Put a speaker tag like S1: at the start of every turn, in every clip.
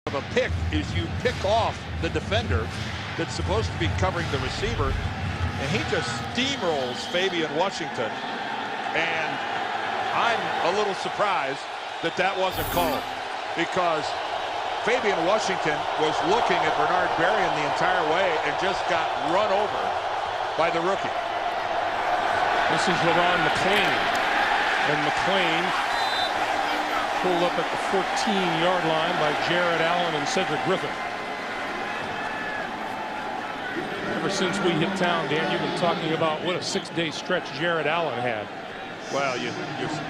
S1: of a pick is you pick off the defender that's supposed to be covering the receiver, and he just steamrolls Fabian Washington. And I'm a little surprised that that wasn't called, because Fabian Washington was looking at Bernard Berrien the entire way and just got run over by the rookie.
S2: This is LeRon McClain, and McClain pulled up at the 14-yard line by Jared Allen and Cedric Griffin. Ever since we hit town, Dan, you've been talking about what a 6-day stretch Jared Allen had.
S1: Well, you're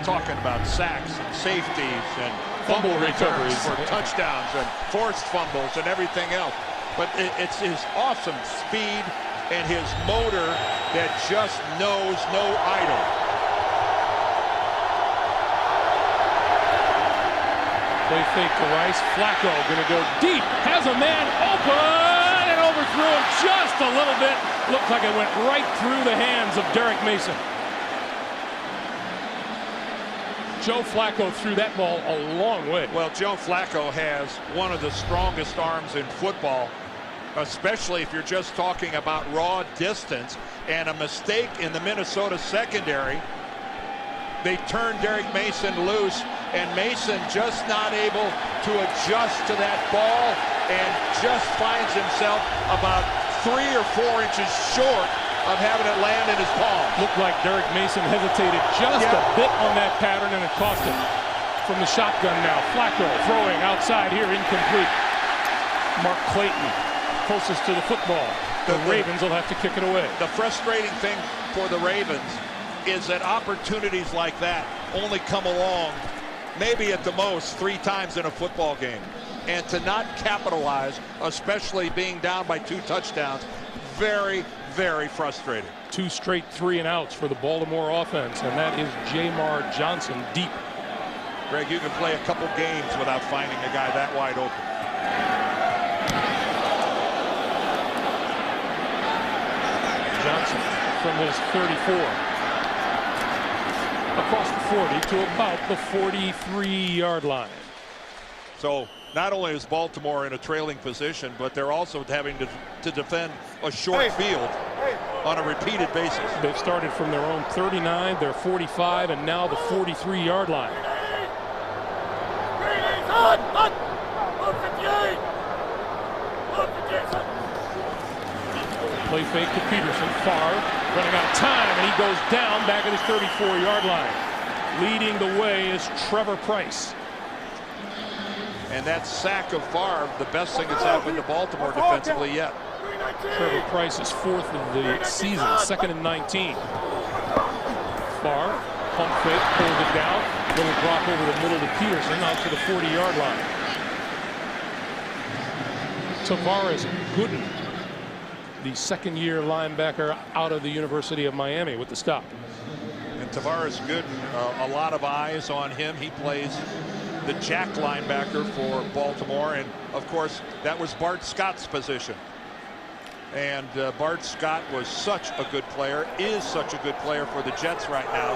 S1: talking about sacks and safeties and
S2: fumble recoveries
S1: for touchdowns and forced fumbles and everything else. But it's his awesome speed and his motor that just knows no idle.
S2: Play fake to Rice. Flacco going to go deep. Has a man open and overthrew him just a little bit. Looked like it went right through the hands of Derek Mason. Joe Flacco threw that ball a long way.
S1: Well, Joe Flacco has one of the strongest arms in football, especially if you're just talking about raw distance. And a mistake in the Minnesota secondary, they turned Derek Mason loose, and Mason just not able to adjust to that ball and just finds himself about 3 or 4 inches short of having it land in his palm.
S2: Looked like Derek Mason hesitated just a bit on that pattern, and it cost him. From the shotgun now, Flacco throwing outside here, incomplete. Mark Clayton closest to the football. The Ravens will have to kick it away.
S1: The frustrating thing for the Ravens is that opportunities like that only come along maybe at the most 3 times in a football game. And to not capitalize, especially being down by 2 touchdowns, very, very frustrating.
S2: 2 straight 3-and-outs for the Baltimore offense, and that is Jamar Johnson deep.
S1: Greg, you can play a couple games without finding a guy that wide open.
S2: Johnson from his 34. Across the 40 to about the 43-yard line.
S1: So not only is Baltimore in a trailing position, but they're also having to defend a short field on a repeated basis.
S2: They've started from their own 39, their 45, and now the 43-yard line. Play fake to Peterson. Favre running out of time, and he goes down back at his 34-yard line. Leading the way is Trevor Price.
S1: And that sack of Favre, the best thing that's happened to Baltimore defensively yet.
S2: Trevor Price is 4th of the season, 2nd and 19. Favre, pump fake, pulls it down. Little drop over the middle to Peterson, out to the 40-yard line. Tavares Gooden, the 2nd-year linebacker out of the University of Miami, with the stop.
S1: And Tavares Gooden, a lot of eyes on him. He plays the jack linebacker for Baltimore, and of course that was Bart Scott's position. And Bart Scott was such a good player, is such a good player for the Jets right now.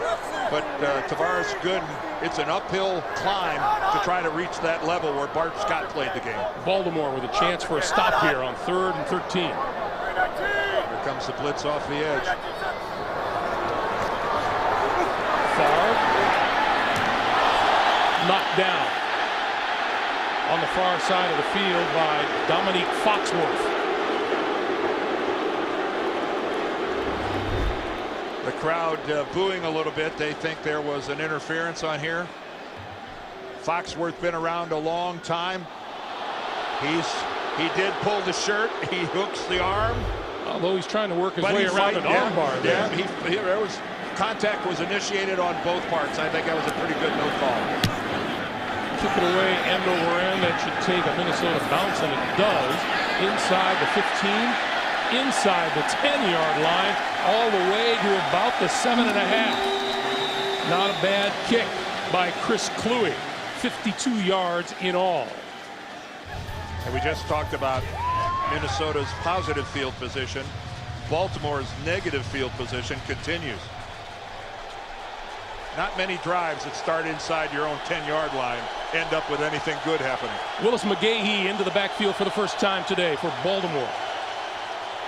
S1: But Tavares Gooden, it's an uphill climb to try to reach that level where Bart Scott played the game.
S2: Baltimore with a chance for a stop here on 3rd and 13.
S1: Here comes the blitz off the edge.
S2: Favre knocked down on the far side of the field by Dominique Foxworth.
S1: The crowd booing a little bit. They think there was an interference on here. Foxworth been around a long time. He did pull the shirt. He hooks the arm.
S2: Although he's trying to work his way around an arm bar there.
S1: Yeah, there was contact was initiated on both parts. I think that was a pretty good no call.
S2: Kick it away end over end. That should take a Minnesota bounce, and it does. Inside the 15, inside the 10-yard line, all the way to about the 7.5. Not a bad kick by Chris Kluwe. 52 yards in all.
S1: And we just talked about Minnesota's positive field position. Baltimore's negative field position continues. Not many drives that start inside your own 10-yard line end up with anything good happening.
S2: Willis McGahee into the backfield for the first time today for Baltimore.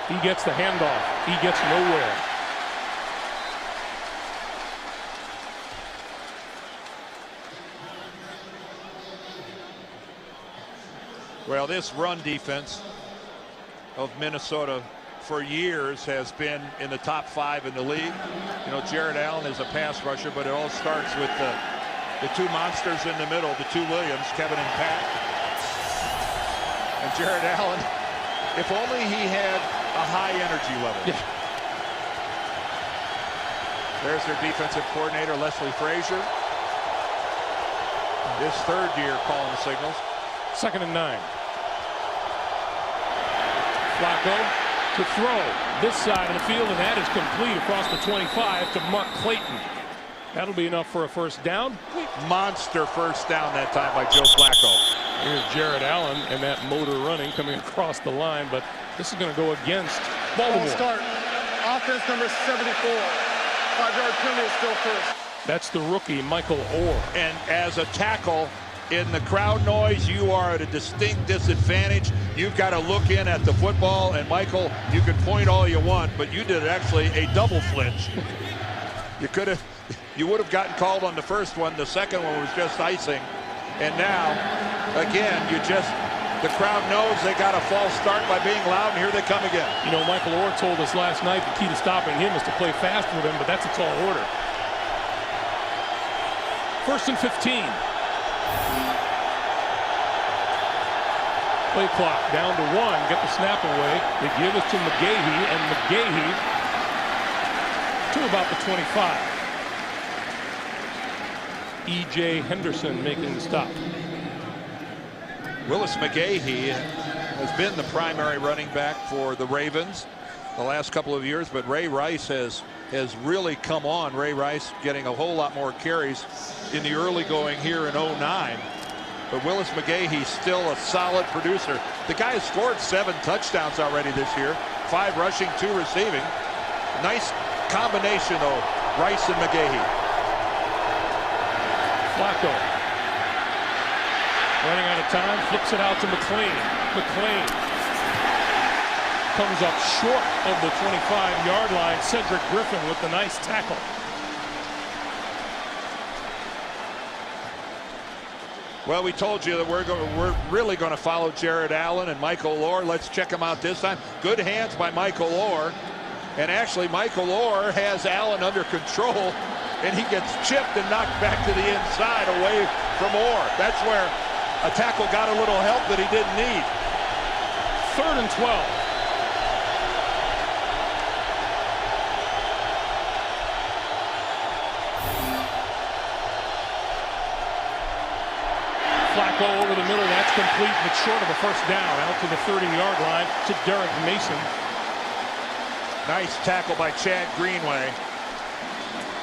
S2: He gets the handoff. He gets nowhere.
S1: Well, this run defense of Minnesota for years has been in the top 5 in the league. You know, Jared Allen is a pass rusher, but it all starts with the two monsters in the middle, the two Williams, Kevin and Pat. And Jared Allen, if only he had a high energy level.
S2: Yeah.
S1: There's their defensive coordinator, Leslie Frazier. His 3rd year calling the signals.
S2: 2nd and 9. Flacco to throw this side of the field, and that is complete across the 25 to Mark Clayton. That'll be enough for a first down.
S1: Monster first down that time by Joe Flacco.
S2: Here's Jared Allen and that motor running coming across the line, but this is going to go against Baltimore.
S3: Start. Offense number 74. 5-yard penalty is still first.
S2: That's the rookie, Michael Orr.
S1: And as a tackle, in the crowd noise, you are at a distinct disadvantage. You've got to look in at the football, and Michael, you can point all you want, but you did actually a double flinch. You would have gotten called on the first one. The second one was just icing. And now, again, the crowd knows they got a false start by being loud, and here they come again.
S2: You know, Michael Orr told us last night the key to stopping him is to play fast with him, but that's a tall order. 1st and 15. Play clock down to 1. Get the snap away. They give it to McGahee, and McGahee to about the 25. E.J. Henderson making the stop.
S1: Willis McGahee has been the primary running back for the Ravens the last couple of years, but Ray Rice has really come on. Ray Rice getting a whole lot more carries in the early going here in 09. But Willis McGahee's still a solid producer. The guy has scored 7 touchdowns already this year, 5 rushing, 2 receiving. Nice combination though, Rice and McGahee.
S2: Flacco running out of time, flips it out to McLean. McLean comes up short of the 25-yard line. Cedric Griffin with the nice tackle.
S1: Well, we told you that we're really going to follow Jared Allen and Michael Orr. Let's check him out this time. Good hands by Michael Orr. And actually, Michael Orr has Allen under control, and he gets chipped and knocked back to the inside away from Orr. That's where a tackle got a little help that he didn't need.
S2: 3rd and 12. Flacco over the middle, that's complete, but short of a first down, out to the 30-yard line to Derek Mason.
S1: Nice tackle by Chad Greenway.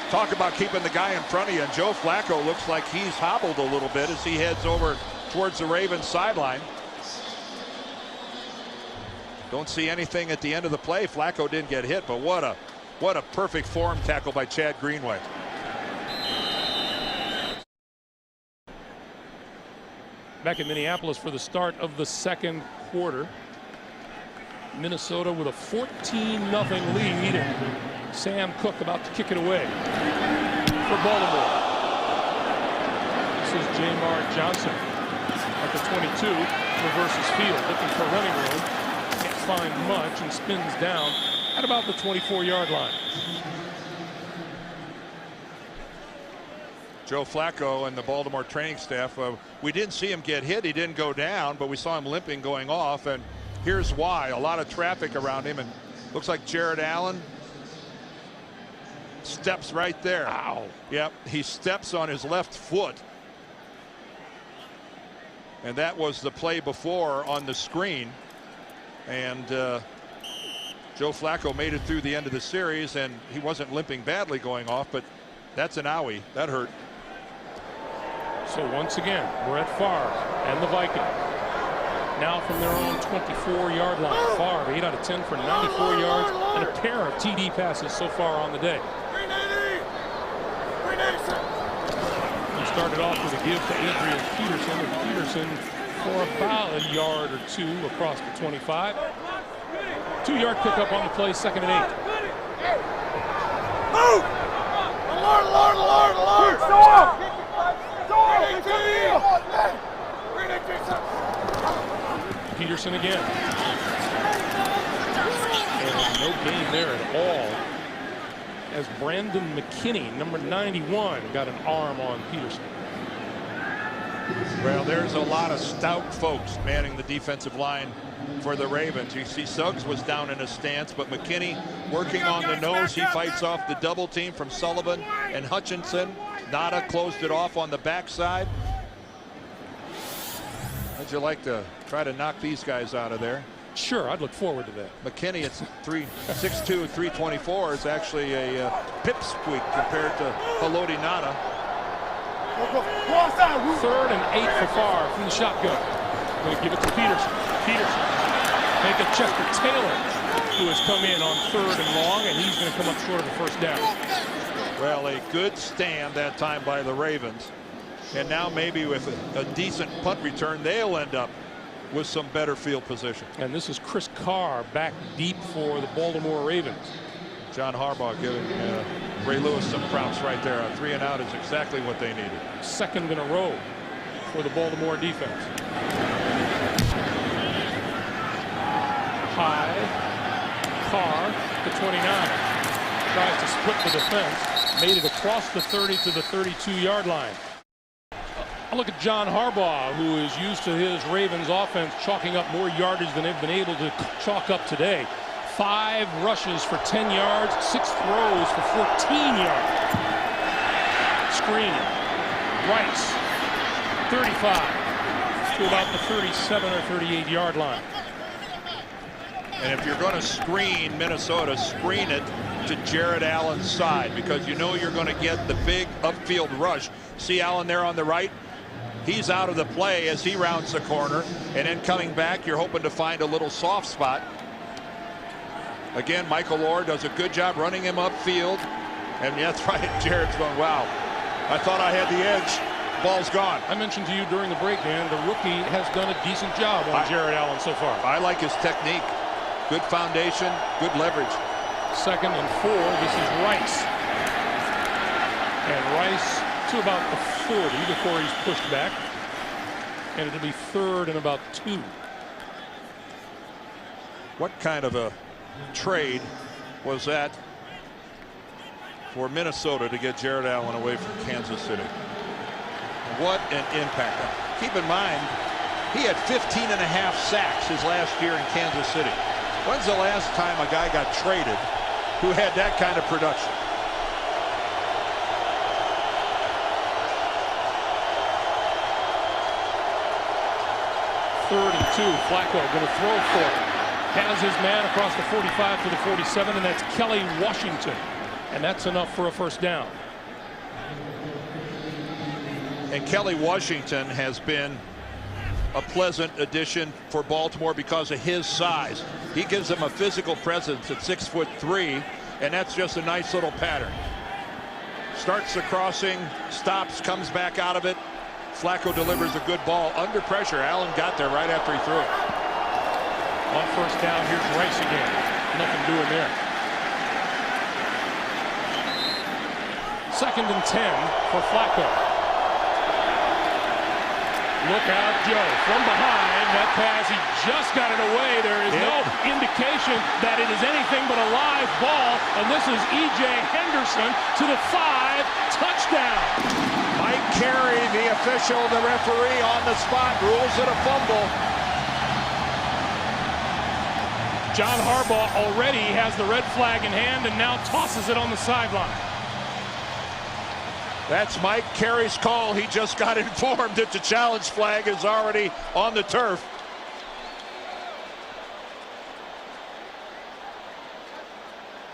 S1: Talk about keeping the guy in front of you, and Joe Flacco looks like he's hobbled a little bit as he heads over towards the Ravens sideline. Don't see anything at the end of the play. Flacco didn't get hit, but what a perfect form tackle by Chad Greenway.
S2: Back in Minneapolis for the start of the 2nd quarter. Minnesota with a 14-0 lead, and Sam Cook about to kick it away for Baltimore. This is Jamar Johnson at the 22, reverses field, looking for running room. Can't find much and spins down at about the 24-yard line.
S1: Joe Flacco and the Baltimore training staff, we didn't see him get hit. He didn't go down, but we saw him limping going off, and here's why. A lot of traffic around him, and looks like Jared Allen steps right there.
S2: Ow.
S1: Yep, he steps on his left foot. And that was the play before on the screen. And Joe Flacco made it through the end of the series, and he wasn't limping badly going off, but that's an owie. That hurt.
S2: So once again, Brett Favre and the Vikings now from their own 24-yard line. Favre 8 out of 10 for 94 yards and a pair of TD passes so far on the day.
S3: 390. 390.
S2: started off with a give to Adrian Peterson, and Peterson for about a yard or two across the 25. 2-yard pickup on the play, 2nd and 8.
S3: Move! Alert!
S2: Peterson again. And no gain there at all, as Brandon McKinney, number 91, got an arm on Peterson.
S1: Well, there's a lot of stout folks manning the defensive line for the Ravens. You see Suggs was down in a stance, but McKinney working on the nose. He fights off the double team from Sullivan and Hutchinson. Nada closed it off on the backside. How'd you like to try to knock these guys out of there?
S2: Sure, I'd look forward to that.
S1: McKinney at 6'2", 324 is actually a pipsqueak compared to Haloti Nada.
S2: 3rd and 8 for Favre from the shotgun. Going to give it to Peterson. Peterson make a check to Taylor, who has come in on 3rd and long, and he's going to come up short of a 1st down.
S1: Well, a good stand that time by the Ravens, and now maybe with a decent punt return, they'll end up with some better field position.
S2: And this is Chris Carr back deep for the Baltimore Ravens.
S1: John Harbaugh giving Ray Lewis some props right there. A 3 and out is exactly what they needed.
S2: 2nd in a row for the Baltimore defense. High, Carr to 29. Tries to split the defense. Made it across the 30 to the 32-yard line. A look at John Harbaugh, who is used to his Ravens offense chalking up more yardage than they've been able to chalk up today. 5 rushes for 10 yards, 6 throws for 14 yards. Screen. Rice, 35 to about the 37 or 38-yard line.
S1: And if you're going to screen Minnesota, screen it to Jared Allen's side, because you know you're going to get the big upfield rush. See Allen there on the right? He's out of the play as he rounds the corner, and then coming back, you're hoping to find a little soft spot. Again, Michael Orr does a good job running him upfield. And that's right, Jared's going, wow, I thought I had the edge. Ball's gone.
S2: I mentioned to you during the break, man, the rookie has done a decent job on Jared Allen so far.
S1: I like his technique. Good foundation, good leverage.
S2: 2nd and 4, this is Rice. And Rice to about the 40 before he's pushed back. And it'll be 3rd and about 2.
S1: What kind of a trade was that for Minnesota to get Jared Allen away from Kansas City? What an impact. Keep in mind, he had 15.5 sacks his last year in Kansas City. When's the last time a guy got traded who had that kind of production?
S2: Third and 2, Flacco going to throw for it. Has his man across the 45 to the 47, and that's Kelly Washington. And that's enough for a 1st down.
S1: And Kelly Washington has been a pleasant addition for Baltimore because of his size. He gives them a physical presence at 6'3", and that's just a nice little pattern. Starts the crossing, stops, comes back out of it. Flacco delivers a good ball under pressure. Allen got there right after he threw it.
S2: On 1st down, here's Rice again. Nothing doing there. 2nd and 10 for Flacco. Look out, Joe. From behind, that pass, he just got it away. There is no indication that it is anything but a live ball. And this is E.J. Henderson to the 5, touchdown.
S1: Mike Carey, the official, the referee on the spot, rules it a fumble.
S2: John Harbaugh already has the red flag in hand and now tosses it on the sideline.
S1: That's Mike Carey's call. He just got informed that the challenge flag is already on the turf.